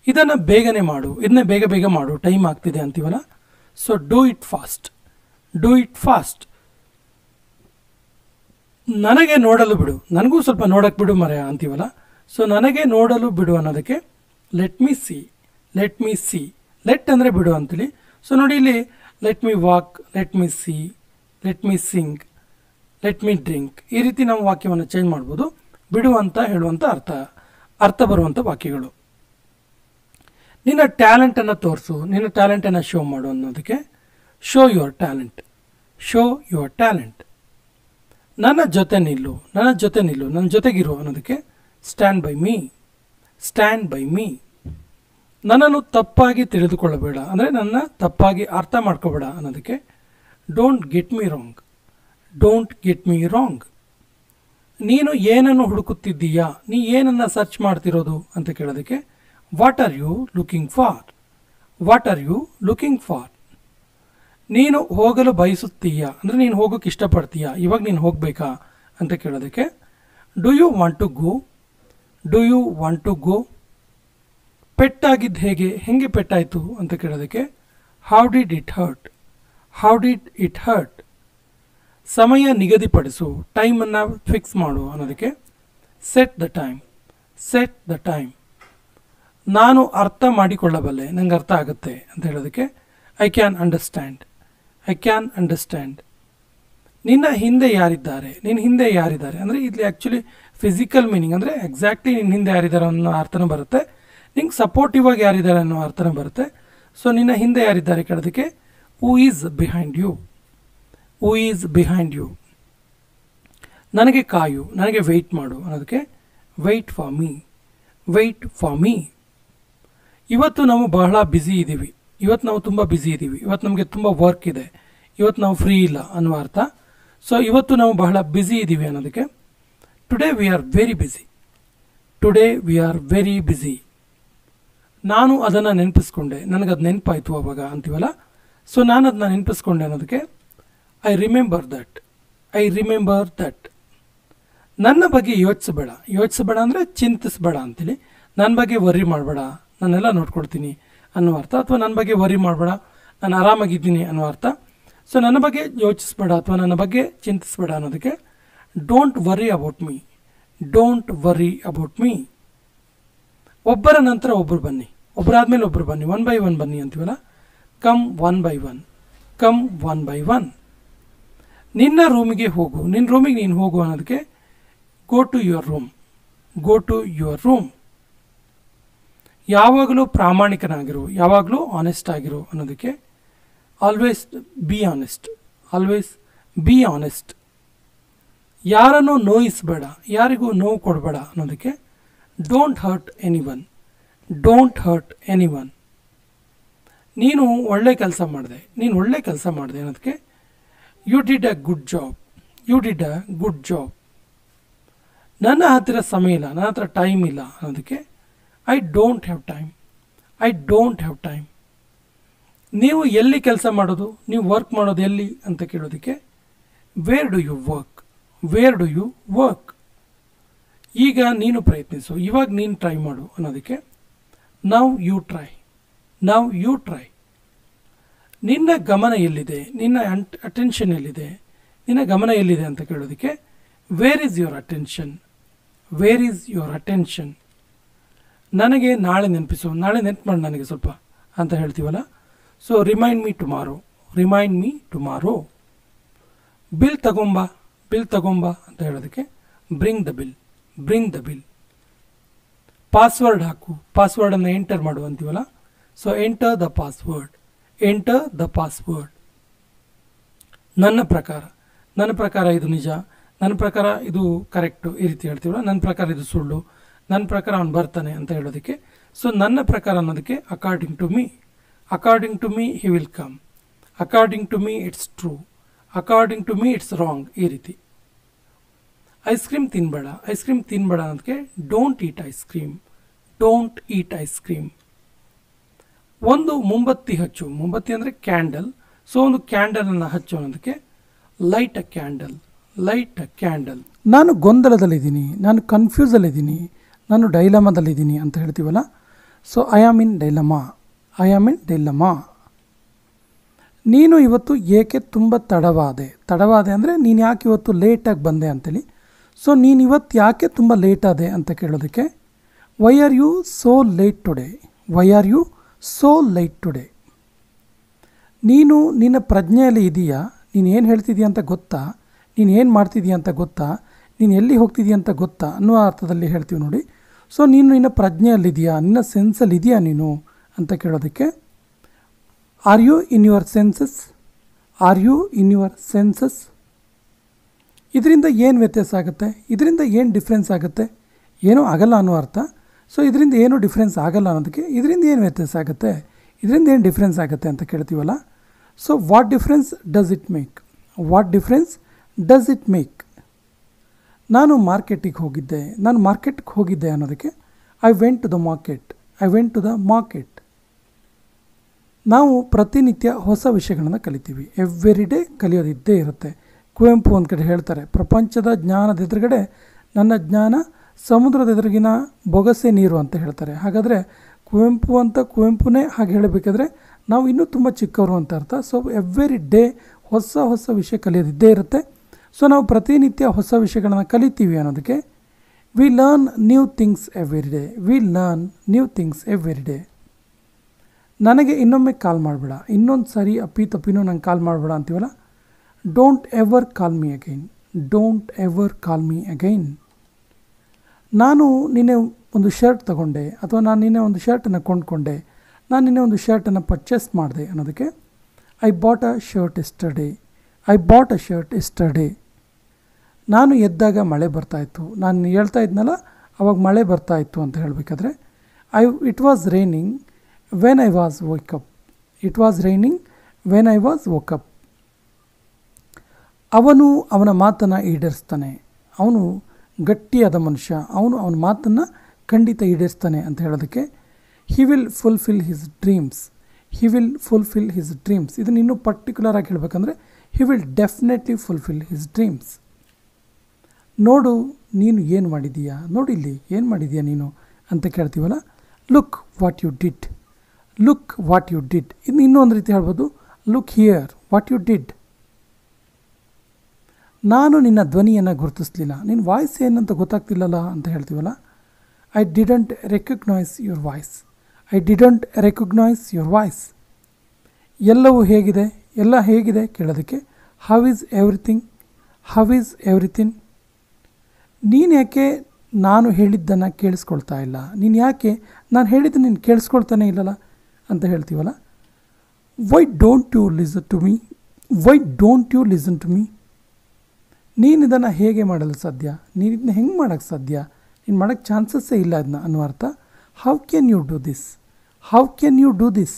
ಇದನ್ನು ಬೇಗನೆ ಮಾಡು, ಇದನ್ನೇ ಬೇಗ ಬೇಗ ಮಾಡು, ಟೈಮ್ ಆಗ್ತಿದೆ ಅಂತೀವಲ್ಲ. So do it fast, do it fast. ನನಗೆ ನೋಡಲು ಬಿಡು, ನನಗೂ ಸ್ವಲ್ಪ ನೋಡಕ್ಕೆ ಬಿಡು ಮರೆಯ ಅಂತೀವಲ್ಲ. ಸೊ ನನಗೆ ನೋಡಲು ಬಿಡು ಅನ್ನೋದಕ್ಕೆ let me see, let me see. Let ಅಂದರೆ ಬಿಡು ಅಂತೇಳಿ. ಸೊ ನೋಡಿ ಇಲ್ಲಿ let me walk, let me see, let me Singh, let me drink, ಈ ರೀತಿ ನಾವು ವಾಕ್ಯವನ್ನು ಚೇಂಜ್ ಮಾಡ್ಬೋದು. ಬಿಡು ಅಂತ ಹೇಳುವಂಥ ಅರ್ಥ ಬರುವಂಥ ವಾಕ್ಯಗಳು. ನಿನ್ನ ಟ್ಯಾಲೆಂಟನ್ನು ತೋರಿಸು, ನಿನ್ನ ಟ್ಯಾಲೆಂಟನ್ನು ಶೋ ಮಾಡು ಅನ್ನೋದಕ್ಕೆ show your talent, show your talent. ನನ್ನ ಜೊತೆ ನಿಲ್ಲು, ನನ್ನ ಜೊತೆ ನಿಲ್ಲು, ನನ್ನ ಜೊತೆಗಿರು ಅನ್ನೋದಕ್ಕೆ stand by me, stand by me. ನನ್ನನ್ನು ತಪ್ಪಾಗಿ ತಿಳಿದುಕೊಳ್ಳಬೇಡ ಅಂದರೆ ನನ್ನ ತಪ್ಪಾಗಿ ಅರ್ಥ ಮಾಡ್ಕೋಬೇಡ ಅನ್ನೋದಕ್ಕೆ don't get me wrong, don't get me wrong. ನೀನು ಏನನ್ನು ಹುಡುಕುತ್ತಿದ್ದೀಯಾ, ನೀ ಏನನ್ನು ಸರ್ಚ್ ಮಾಡ್ತಿರೋದು ಅಂತ ಕೇಳೋದಕ್ಕೆ what are you looking for, what are you looking for. ನೀನು ಹೋಗಲು ಬಯಸುತ್ತೀಯಾ ಅಂದರೆ ನೀನು ಹೋಗೋಕ್ಕೆ ಇಷ್ಟಪಡ್ತೀಯಾ, ಇವಾಗ ನೀನು ಹೋಗಬೇಕಾ ಅಂತ ಕೇಳೋದಕ್ಕೆ do you want to go, do you want to go. ಪೆಟ್ಟಾಗಿದ್ದು ಹೇಗೆ, ಹೆಂಗೆ ಪೆಟ್ಟಾಯಿತು ಅಂತ ಕೇಳೋದಕ್ಕೆ how did it hurt, how did it hurt. ಸಮಯ ನಿಗದಿಪಡಿಸು, ಟೈಮನ್ನು ಫಿಕ್ಸ್ ಮಾಡು ಅನ್ನೋದಕ್ಕೆ set the time, set the time. ನಾನು ಅರ್ಥ ಮಾಡಿಕೊಳ್ಳಬಲ್ಲೆ, ನಂಗೆ ಅರ್ಥ ಆಗುತ್ತೆ ಅಂತ ಹೇಳೋದಕ್ಕೆ I can understand, I can understand. ನಿನ್ನ ಹಿಂದೆ ಯಾರಿದ್ದಾರೆ, ನಿನ್ನ ಹಿಂದೆ ಯಾರಿದ್ದಾರೆ ಅಂದರೆ ಇಲ್ಲಿ ಆ್ಯಕ್ಚುಲಿ ಫಿಸಿಕಲ್ ಮೀನಿಂಗ್ ಅಂದರೆ ಎಕ್ಸಾಕ್ಟ್ಲಿ ನಿನ್ನ ಹಿಂದೆ ಯಾರಿದ್ದಾರೆ ಅನ್ನೋ ಅರ್ಥನೂ ಬರುತ್ತೆ, ನಿಂಗೆ ಸಪೋರ್ಟಿವ್ ಆಗಿ ಯಾರಿದ್ದಾರೆ ಅನ್ನೋ ಅರ್ಥನೂ ಬರುತ್ತೆ. ಸೊ ನಿನ್ನ ಹಿಂದೆ ಯಾರಿದ್ದಾರೆ ಕೇಳೋದಕ್ಕೆ who is behind you, who is behind you. ನನಗೆ ಕಾಯು, ನನಗೆ ವೆಯ್ಟ್ ಮಾಡು ಅನ್ನೋದಕ್ಕೆ wait for me, wait for me. ಇವತ್ತು ನಾವು ಬಹಳ ಬ್ಯುಸಿ ಇದ್ದೀವಿ, ಇವತ್ತು ನಾವು ತುಂಬ ಬ್ಯುಸಿ ಇದ್ದೀವಿ, ಇವತ್ತು ನಮಗೆ ತುಂಬ ವರ್ಕ್ ಇದೆ, ಇವತ್ತು ನಾವು ಫ್ರೀ ಇಲ್ಲ ಅನ್ನುವ ಅರ್ಥ. ಸೊ ಇವತ್ತು ನಾವು ಬಹಳ ಬ್ಯುಸಿ ಇದ್ದೀವಿ ಅನ್ನೋದಕ್ಕೆ today we are very busy, today we are very busy. ನಾನು ಅದನ್ನು ನೆನಪಿಸ್ಕೊಂಡೆ, ನನಗದು ನೆನಪಾಯಿತು ಅವಾಗ ಅಂತೀವಲ್ಲ. ಸೊ ನಾನು ಅದನ್ನ ನೆನಪಿಸ್ಕೊಂಡೆ ಅನ್ನೋದಕ್ಕೆ I remember that, I remember that. ನನ್ನ ಬಗ್ಗೆ ಯೋಚಿಸಬೇಡ, ಯೋಚಿಸಬೇಡ ಅಂದರೆ ಚಿಂತಿಸಬೇಡ ಅಂತೇಳಿ. ನನ್ನ ಬಗ್ಗೆ ವರಿ ಮಾಡಬೇಡ, ನಾನೆಲ್ಲ ನೋಡ್ಕೊಳ್ತೀನಿ ಅನ್ನೋ ಅರ್ಥ. ಅಥವಾ ನನ್ನ ಬಗ್ಗೆ ವರಿ ಮಾಡಬೇಡ, ನಾನು ಆರಾಮಾಗಿದ್ದೀನಿ ಅನ್ನೋ ಅರ್ಥ. ಸೊ ನನ್ನ ಬಗ್ಗೆ ಯೋಚಿಸಬೇಡ ಅಥವಾ ನನ್ನ ಬಗ್ಗೆ ಚಿಂತಿಸಬೇಡ ಅನ್ನೋದಕ್ಕೆ don't worry about me, don't worry about me. ಒಬ್ಬರ ನಂತರ ಒಬ್ಬರು ಬನ್ನಿ, ಒಬ್ಬರಾದ್ಮೇಲೆ ಒಬ್ಬರು ಬನ್ನಿ, ಒನ್ ಬೈ ಒನ್ ಬನ್ನಿ ಅಂತೀವಲ್ಲ. Come one by one, come one by one. ನಿನ್ನ ರೂಮಿಗೆ ಹೋಗು, ನಿನ್ನ ರೂಮಿಗೆ ನೀನು ಹೋಗು ಅನ್ನೋದಕ್ಕೆ go to your room, go to your room. ಯಾವಾಗಲೂ ಪ್ರಾಮಾಣಿಕನಾಗಿರು, ಯಾವಾಗಲೂ ಆನೆಸ್ಟ್ ಆಗಿರು ಅನ್ನೋದಕ್ಕೆ always be honest, always be honest. ಯಾರನ್ನು ನೋಯಿಸಬೇಡ, ಯಾರಿಗೂ ನೋವು ಕೊಡಬೇಡ ಅನ್ನೋದಕ್ಕೆ don't hurt anyone, don't hurt anyone. ನೀನು ಒಳ್ಳೆ ಕೆಲಸ ಮಾಡಿದೆ, ನೀನು ಒಳ್ಳೆ ಕೆಲಸ ಮಾಡಿದೆ ಅನ್ನೋದಕ್ಕೆ you did a good job, you did a good job. ನನ್ನ ಹತ್ತಿರ ಸಮಯ ಇಲ್ಲ, ನನ್ನ ಹತ್ರ ಟೈಮ್ ಇಲ್ಲ ಅನ್ನೋದಕ್ಕೆ I don't have time, I don't have time. ನೀವು ಎಲ್ಲಿ ಕೆಲಸ ಮಾಡೋದು, ನೀವು ವರ್ಕ್ ಮಾಡೋದು ಎಲ್ಲಿ ಅಂತ ಕೇಳೋದಕ್ಕೆ where do you work, where do you work. ಈಗ ನೀನು ಪ್ರಯತ್ನಿಸು, ಇವಾಗ ನೀನು ಟ್ರೈ ಮಾಡು ಅನ್ನೋದಕ್ಕೆ now you try, now you try. ನಿನ್ನ ಗಮನ ಎಲ್ಲಿದೆ, ನಿನ್ನ ಅಟೆನ್ಷನ್ ಎಲ್ಲಿದೆ, ನಿನ್ನ ಗಮನ ಎಲ್ಲಿದೆ ಅಂತ ಕೇಳೋದಕ್ಕೆ where is your attention, where is your attention. ನನಗೆ ನಾಳೆ ನೆನಪಿಸು, ನಾಳೆ ನೆನಪು ಮಾಡಿ ನನಗೆ ಸ್ವಲ್ಪ ಅಂತ ಹೇಳ್ತೀವಲ್ಲ. So remind me tomorrow, remind me tomorrow. Bill ತಗೊಂಬ, ಬಿಲ್ ತಗೊಂಬ ಅಂತ ಹೇಳೋದಕ್ಕೆ bring the bill, bring the bill. Password ಹಾಕು, ಪಾಸ್ವರ್ಡನ್ನು ಎಂಟರ್ ಮಾಡು ಅಂತೀವಲ್ಲ. So enter the password, enter the password. ನನ್ನ ಪ್ರಕಾರ, ನನ್ನ ಪ್ರಕಾರ ಇದು ನಿಜ, ನನ್ನ ಪ್ರಕಾರ ಇದು ಕರೆಕ್ಟು, ಈ ರೀತಿ ಹೇಳ್ತೀವಲ್ಲ. ನನ್ನ ಪ್ರಕಾರ ಇದು ಸುಳ್ಳು, ನನ್ನ ಪ್ರಕಾರ ಅವನು ಬರ್ತಾನೆ ಅಂತ ಹೇಳೋದಕ್ಕೆ ಸೊ ನನ್ನ ಪ್ರಕಾರ ಅನ್ನೋದಕ್ಕೆ according to me, according to me he will come, according to me it's true, according to me it's wrong, ಈ ರೀತಿ. ಐಸ್ ಕ್ರೀಮ್ ತಿನ್ನಬೇಡ, ಐಸ್ ಕ್ರೀಮ್ ತಿನ್ನಬೇಡ ಅನ್ನೋದಕ್ಕೆ don't eat ice cream, don't eat ice cream. ಒಂದು ಮೊಂಬತ್ತಿ ಹಚ್ಚು, ಮೊಂಬತ್ತಿ ಅಂದರೆ candle. So ಒಂದು ಕ್ಯಾಂಡಲನ್ನು ಹಚ್ಚು ಅನ್ನೋದಕ್ಕೆ ಲೈಟ್ ಅ ಕ್ಯಾಂಡಲ್, ಲೈಟ್ ಅ ಕ್ಯಾಂಡಲ್. ನಾನು ಗೊಂದಲದಲ್ಲಿದ್ದೀನಿ, ನಾನು ಕನ್ಫ್ಯೂಸಲ್ಲಿದ್ದೀನಿ, ನಾನು ಡೈಲಮದಲ್ಲಿದ್ದೀನಿ ಅಂತ ಹೇಳ್ತೀವಲ್ಲ. So I am in dilemma. I am in dilemma. ನೀನು ಇವತ್ತು ಏಕೆ ತುಂಬ ತಡವಾದೆ ಅಂದರೆ ನೀನು ಯಾಕೆ ಇವತ್ತು ಲೇಟಾಗಿ ಬಂದೆ ಅಂತೇಳಿ. ಸೊ ನೀನು ಇವತ್ತು ಯಾಕೆ ತುಂಬ ಲೇಟಾದೆ ಅಂತ ಕೇಳೋದಕ್ಕೆ why are you so late today. Why are you so late today. ನೀನು ನಿನ್ನ ಪ್ರಜ್ಞೆಯಲ್ಲಿ ಇದೆಯಾ, ನೀನು ಏನು ಹೇಳ್ತಿದೀಯ ಅಂತ ಗೊತ್ತಾ, ನೀನು ಏನು ಮಾಡ್ತಿದೀಯ ಅಂತ ಗೊತ್ತಾ, ನೀನು ಎಲ್ಲಿ ಹೋಗ್ತಿದೀಯ ಅಂತ ಗೊತ್ತಾ ಅನ್ನೋ ಅರ್ಥದಲ್ಲಿ ಹೇಳ್ತೀವಿ ನೋಡಿ. ಸೊ ನೀನು ನಿನ್ನ ಪ್ರಜ್ಞೆಯಲ್ಲಿದೆಯಾ, ನಿನ್ನ ಸೆನ್ಸಲ್ಲಿ ಇದೆಯಾ ನೀನು ಅಂತ ಕೇಳೋದಕ್ಕೆ are you in your senses. Are you in your senses. ಇದರಿಂದ ಏನು ವ್ಯತ್ಯಾಸ ಆಗುತ್ತೆ, ಇದರಿಂದ ಏನು ಡಿಫ್ರೆನ್ಸ್ ಆಗುತ್ತೆ, ಏನೂ ಆಗಲ್ಲ ಅನ್ನೋ ಅರ್ಥ. ಸೊ ಇದರಿಂದ ಏನೂ ಡಿಫ್ರೆನ್ಸ್ ಆಗಲ್ಲ ಅನ್ನೋದಕ್ಕೆ ಇದರಿಂದ ಏನು ವ್ಯತ್ಯಾಸ ಆಗುತ್ತೆ, ಇದರಿಂದ ಏನು ಡಿಫ್ರೆನ್ಸ್ ಆಗುತ್ತೆ ಅಂತ ಕೇಳ್ತೀವಲ್ಲ. So what difference does it make. What difference does it make. ನಾನು ಮಾರ್ಕೆಟಿಗೆ ಹೋಗಿದ್ದೆ, ನಾನು ಮಾರ್ಕೆಟ್ಗೆ ಹೋಗಿದ್ದೆ ಅನ್ನೋದಕ್ಕೆ I went to the market. I went to the market. ನಾವು ಪ್ರತಿನಿತ್ಯ ಹೊಸ ವಿಷಯಗಳನ್ನು ಕಲಿತೀವಿ. ಎವ್ರಿ ಡೇ ಕಲಿಯೋದಿದ್ದೇ ಇರುತ್ತೆ. ಕುವೆಂಪು ಒಂದು ಕಡೆ ಹೇಳ್ತಾರೆ, ಪ್ರಪಂಚದ ಜ್ಞಾನದ ಎದುರುಗಡೆ ನನ್ನ ಜ್ಞಾನ ಸಮುದ್ರದ ಎದುರಿಗಿನ ಬೊಗಸೆ ನೀರು ಅಂತ ಹೇಳ್ತಾರೆ. ಹಾಗಾದರೆ ಕುವೆಂಪುನೇ ಹಾಗೆ ಹೇಳಬೇಕಾದ್ರೆ ನಾವು ಇನ್ನೂ ತುಂಬ ಚಿಕ್ಕವರು ಅಂತ ಅರ್ಥ. ಸೊ ಎವ್ರಿ ಡೇ ಹೊಸ ವಿಷಯ ಕಲಿಯೋದಿದ್ದೇ ಇರುತ್ತೆ. ಸೊ ನಾವು ಪ್ರತಿನಿತ್ಯ ಹೊಸ ವಿಷಯಗಳನ್ನು ಕಲಿತೀವಿ ಅನ್ನೋದಕ್ಕೆ we learn new things every day. We learn new things every day. ನನಗೆ ಇನ್ನೊಮ್ಮೆ ಕಾಲ್ ಮಾಡಬೇಡ, ಇನ್ನೊಂದು ಸಾರಿ ತಪ್ಪಿನೂ ನಂಗೆ ಕಾಲ್ ಮಾಡಬೇಡ ಅಂತೀವಲ್ಲ. Don't ever call me again. Don't ever call me again. ನಾನು ನಿನ್ನೆ ಒಂದು ಶರ್ಟ್ ತಗೊಂಡೆ, ಅಥವಾ ನಾನು ನಿನ್ನೆ ಒಂದು ಶರ್ಟನ್ನು ಕೊಂಡ್ಕೊಂಡೆ, ನಾನು ನಿನ್ನೆ ಒಂದು ಶರ್ಟನ್ನು ಪರ್ಚೇಸ್ ಮಾಡಿದೆ ಅನ್ನೋದಕ್ಕೆ I bought a shirt yesterday. I bought a shirt yesterday. ನಾನು ಎದ್ದಾಗ ಮಳೆ ಬರ್ತಾಯಿತ್ತು, ನಾನು ಹೇಳ್ತಾ ಇದ್ನಲ್ಲ ಅವಾಗ ಮಳೆ ಬರ್ತಾಯಿತ್ತು ಅಂತ ಹೇಳಬೇಕಾದ್ರೆ it was raining when I was woke up. It was raining when I was woke up. ಅವನು ಅವನ ಮಾತನ್ನು ಈಡೇರಿಸ್ತಾನೆ. ಅವನು ಗಟ್ಟಿಯಾದ ಮನುಷ್ಯ, ಅವನ ಮಾತನ್ನು ಖಂಡಿತ ಈಡೇರಿಸ್ತಾನೆ ಅಂತ ಹೇಳೋದಕ್ಕೆ he will fulfil his dreams. He will fulfil his dreams. ಇದನ್ನು ಇನ್ನೂ ಪರ್ಟಿಕ್ಯುಲರ್ ಆಗಿ ಹೇಳಬೇಕಂದ್ರೆ he will definitely fulfil his dreams. ನೋಡು ನೀನು ಏನು ಮಾಡಿದೀಯಾ, ನೋಡಿಲ್ಲಿ ಏನು ಮಾಡಿದೀಯಾ ನೀನು ಅಂತ ಕೇಳ್ತೀವಲ್ಲ. Look what you did. Look what you did. ಇನ್ನು ಇನ್ನೊಂದು ರೀತಿ ಹೇಳ್ಬೋದು, look here what you did. ನಾನು ನಿನ್ನ ಧ್ವನಿಯನ್ನು ಗುರುತಿಸಲಿಲ್ಲ, ನಿನ್ನ ವಾಯ್ಸ್ ಏನಂತ ಗೊತ್ತಾಗ್ತಿಲ್ಲಲ್ಲ ಅಂತ ಹೇಳ್ತೀವಲ್ಲ. I didn't recognise your voice. I didn't recognise your voice. ಎಲ್ಲವೂ ಹೇಗಿದೆ, ಎಲ್ಲ ಹೇಗಿದೆ ಕೇಳೋದಕ್ಕೆ how is everything. How is everything. ನೀನು ಯಾಕೆ ನಾನು ಹೇಳಿದ್ದನ್ನು ಕೇಳಿಸ್ಕೊಳ್ತಾ ಇಲ್ಲ, ನೀನು ಯಾಕೆ ನಾನು ಹೇಳಿದ್ದು ನೀನು ಕೇಳಿಸ್ಕೊಳ್ತಾನೆ ಇಲ್ಲಲ್ಲ ಅಂತ ಹೇಳ್ತೀವಲ್ಲ. Why don't you listen to me. Why don't you listen to me. ನೀನು ಇದನ್ನು ಹೇಗೆ ಮಾಡಲು ಸಾಧ್ಯ, ನೀನು ಇದನ್ನ ಹೆಂಗೆ ಮಾಡೋಕ್ಕೆ ಸಾಧ್ಯ, ನೀನು ಮಾಡೋಕ್ಕೆ ಚಾನ್ಸಸ್ಸೇ ಇಲ್ಲ ಅದನ್ನ ಅನ್ನೋ ಅರ್ಥ. How can you do this. How can you do this.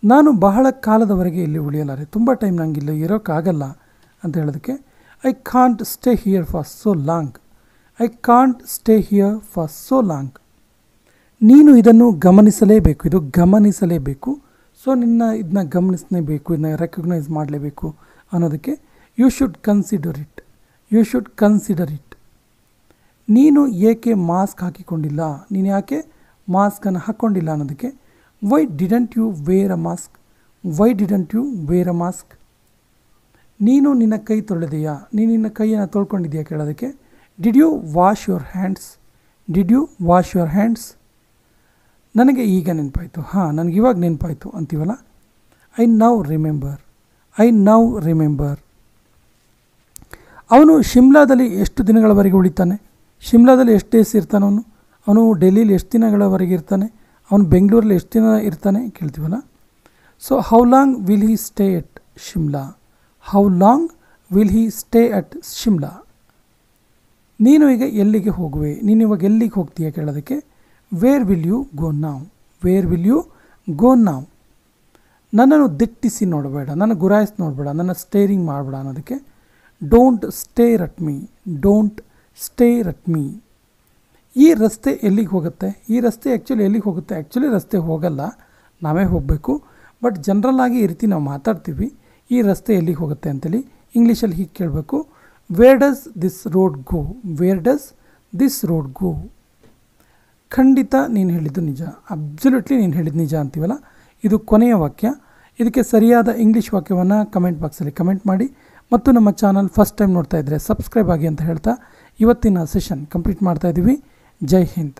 ನಾನು ಬಹಳ ಕಾಲದವರೆಗೆ ಇಲ್ಲಿ ಉಳಿಯಲಾರೆ, ತುಂಬ ಟೈಮ್ ನಂಗೆ ಇಲ್ಲಿ ಇರೋಕ್ಕಾಗಲ್ಲ ಅಂತ ಹೇಳೋದಕ್ಕೆ I can't stay here for so long. I can't stay here for so long. ನೀನು ಇದನ್ನು ಗಮನಿಸಲೇಬೇಕು, ಇದು ಗಮನಿಸಲೇಬೇಕು. ಸೊ ಇದನ್ನ ಗಮನಿಸಲೇಬೇಕು, ಇದನ್ನ ರೆಕಗ್ನೈಸ್ ಮಾಡಲೇಬೇಕು ಅನ್ನೋದಕ್ಕೆ you should consider it. You should consider it. ನೀನು ಏಕೆ ಮಾಸ್ಕ್ ಹಾಕಿಕೊಂಡಿಲ್ಲ, ನೀನು ಯಾಕೆ ಮಾಸ್ಕನ್ನು ಹಾಕ್ಕೊಂಡಿಲ್ಲ ಅನ್ನೋದಕ್ಕೆ why didn't you wear a mask. Why didn't you wear a mask. ನೀನು ನಿನ್ನ ಕೈ ತೊಳೆದೆಯಾ, ನೀನು ನಿನ್ನ ಕೈಯನ್ನು ತೊಳ್ಕೊಂಡಿದೆಯಾ ಕೇಳೋದಕ್ಕೆ did you wash your hands. Did you wash your hands. ನನಗೆ ಈಗ ನೆನಪಾಯಿತು, ನನಗೆ ಇವಾಗ ನೆನಪಾಯಿತು ಅಂತೀವಲ್ಲ. I now remember. I now remember. ಅವನು ಶಿಮ್ಲಾದಲ್ಲಿ ಎಷ್ಟು ದಿನಗಳವರೆಗೆ ಉಳಿತಾನೆ, ಶಿಮ್ಲಾದಲ್ಲಿ ಎಷ್ಟು ಡೇಸ್ ಇರ್ತಾನೆ, ಅವನು ಡೆಲ್ಲಿಲಿ ಎಷ್ಟು ದಿನಗಳವರೆಗೆ ಇರ್ತಾನೆ, ಅವನು ಬೆಂಗಳೂರಲ್ಲಿ ಎಷ್ಟು ದಿನ ಇರ್ತಾನೆ ಕೇಳ್ತೀವಲ್ಲ. So how long will he stay at Shimla. How long will he stay at Shimla. ನೀನು ಈಗ ಎಲ್ಲಿಗೆ ಹೋಗುವೆ, ನೀನು ಇವಾಗ ಎಲ್ಲಿಗೆ ಹೋಗ್ತೀಯ ಕೇಳೋದಕ್ಕೆ ವೇರ್ ವಿಲ್ ಯು ಗೋ ನಾವ್. ವೇರ್ ವಿಲ್ ಯು ಗೋ ನಾವ್. ನನ್ನನ್ನು ದಿಟ್ಟಿಸಿ ನೋಡಬೇಡ, ನನ್ನ ಗುರಾಯಿಸಿ ನೋಡಬೇಡ, ನನ್ನ ಸ್ಟೇರಿಂಗ್ ಮಾಡಬೇಡ ಅನ್ನೋದಕ್ಕೆ don't stair at me. Don't stair at me. ಈ ರಸ್ತೆ ಎಲ್ಲಿಗೆ ಹೋಗುತ್ತೆ, ಈ ರಸ್ತೆ ಆ್ಯಕ್ಚುಲಿ ಎಲ್ಲಿಗೆ ಹೋಗುತ್ತೆ, ಆ್ಯಕ್ಚುಲಿ ರಸ್ತೆ ಹೋಗಲ್ಲ, ನಾವೇ ಹೋಗಬೇಕು. ಬಟ್ ಜನ್ರಲ್ಲಾಗಿ ಈ ರೀತಿ ನಾವು ಮಾತಾಡ್ತೀವಿ, ಈ ರಸ್ತೆ ಎಲ್ಲಿಗೆ ಹೋಗುತ್ತೆ ಅಂತೇಳಿ. ಇಂಗ್ಲೀಷಲ್ಲಿ ಹೀಗೆ ಕೇಳಬೇಕು, where does this road go. Where does this road go. ಖಂಡಿತ ನೀನು ಹೇಳಿದ್ದು ನಿಜ, ಅಬ್ಸಲ್ಯೂಟ್ಲಿ ನೀನು ಹೇಳಿದ್ದು ನಿಜ ಅಂತೀವಲ್ಲ, ಇದು ಕೊನೆಯ ವಾಕ್ಯ. ಇದಕ್ಕೆ ಸರಿಯಾದ ಇಂಗ್ಲೀಷ್ ವಾಕ್ಯವನ್ನು ಕಮೆಂಟ್ ಬಾಕ್ಸಲ್ಲಿ ಕಮೆಂಟ್ ಮಾಡಿ ಮತ್ತು ನಮ್ಮ ಚಾನಲ್ ಫಸ್ಟ್ ಟೈಮ್ ನೋಡ್ತಾ ಇದ್ದರೆ ಸಬ್ಸ್ಕ್ರೈಬ್ ಆಗಿ ಅಂತ ಹೇಳ್ತಾ ಇವತ್ತಿನ ಸೆಷನ್ ಕಂಪ್ಲೀಟ್ ಮಾಡ್ತಾ ಇದ್ದೀವಿ. ಜೈ ಹಿಂದ್.